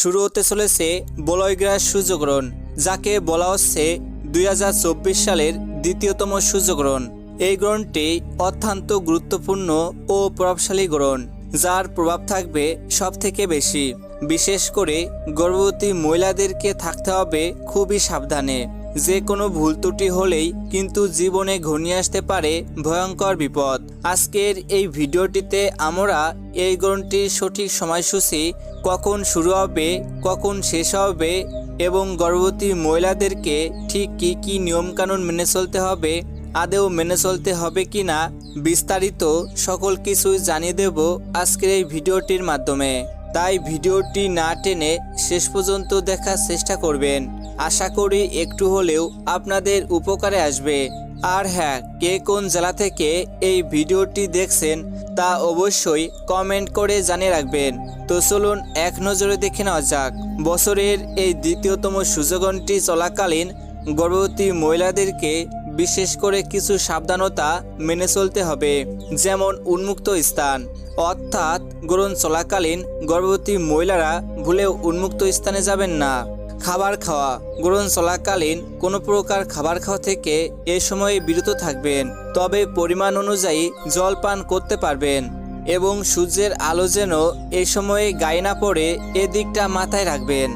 শুরু হতে চলেছে বলয়গ্রাস সূর্যগ্রহণ, যাকে বলা হচ্ছে 2024 সালের দ্বিতীয়তম সূর্যগ্রহণ। এই গ্রহণটি অত্যন্ত গুরুত্বপূর্ণ ও প্রভাবশালী গ্রহণ, যার প্রভাব থাকবে সবথেকে বেশি। বিশেষ করে গর্ভবতী মহিলাদেরকে থাকতে হবে খুবই সাবধানে। যে কোনো ভুল ত্রুটি হলেই কিন্তু জীবনে ঘনিয়ে আসতে পারে ভয়ঙ্কর বিপদ। আজকের এই ভিডিওটিতে আমরা এই গ্রহণটির সঠিক সময়সূচি, কখন শুরু হবে, কখন শেষ হবে এবং গর্ভবতী মহিলাদেরকে ঠিক কী কী নিয়মকানুন মেনে চলতে হবে, আদেও মেনে চলতে হবে কি না, বিস্তারিত সকল কিছুই জানিয়ে দেব আজকের এই ভিডিওটির মাধ্যমে। তাই ভিডিওটি না টেনে শেষ পর্যন্ত দেখার চেষ্টা করবেন। আশা করি একটু হলেও আপনাদের উপকারে আসবে। আর হ্যাঁ, কে কোন জেলা থেকে এই ভিডিওটি দেখছেন তা অবশ্যই কমেন্ট করে জানিয়ে রাখবেন। তো চলুন এক নজরে দেখে নেওয়া যাক। বছরের এই দ্বিতীয়তম সূর্যগ্রহণটি চলাকালীন গর্ভবতী মহিলাদেরকে বিশেষ করে কিছু সাবধানতা মেনে চলতে হবে। যেমন উন্মুক্ত স্থান, অর্থাৎ গ্রহণ চলাকালীন গর্ভবতী মহিলারা ভুলেও উন্মুক্ত স্থানে যাবেন না। খাবার খাওয়া, গ্রহণ চলাকালীন কোনো প্রকার খাবার খাওয়া থেকে এ সময়ে বিরত থাকবেন, তবে পরিমাণ অনুযায়ী জল পান করতে পারবেন এবং সূর্যের আলো যেন এই সময়ে গায়ে না পড়ে এদিকটা মাথায় রাখবেন।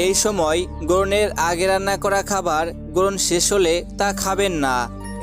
এই সময় গ্রহণের আগে রান্না করা খাবার গ্রহণ শেষ হলে তা খাবেন না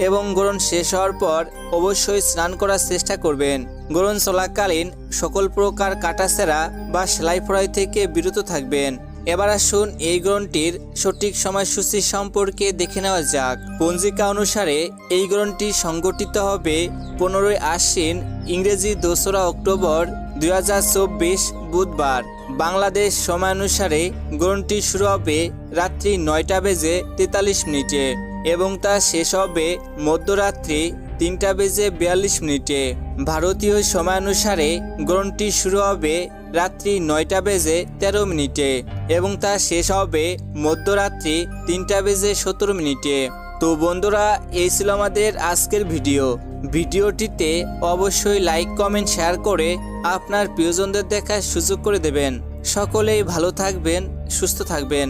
এবং গ্রহণ শেষ হওয়ার পর অবশ্যই স্নান করার চেষ্টা করবেন। গ্রহণ চলাকালীন সকল প্রকার কাটাছেঁড়া বা সেলাই ফোড়াই থেকে বিরত থাকবেন। এবার আসুন এই গ্রহণটির সঠিক সময়সূচি সম্পর্কে দেখে নেওয়া যাক। পঞ্জিকা অনুসারে এই গ্রহণটি সংগঠিত হবে 15ই আশ্বিন, ইংরেজি 2রা অক্টোবর 2024 বুধবার। বাংলাদেশ সময়ানুসারে গ্রহণটি শুরু হবে রাত্রি 9টা বেজে 43 মিনিটে এবং তা শেষ হবে মধ্যরাত্রি 3টা বেজে 42 মিনিটে। ভারতীয় সময়ানুসারে গ্রহণটি শুরু হবে রাত্রি 9টা বেজে 13 মিনিটে এবং তা শেষ হবে মধ্যরাত্রি 3টা বেজে 17 মিনিটে। তো বন্ধুরা, এই ছিল আমাদের আজকের ভিডিওটিতে অবশ্যই লাইক, কমেন্ট, শেয়ার করে আপনার প্রিয়জনদের দেখার সুযোগ করে দেবেন। সকলেই ভালো থাকবেন, সুস্থ থাকবেন।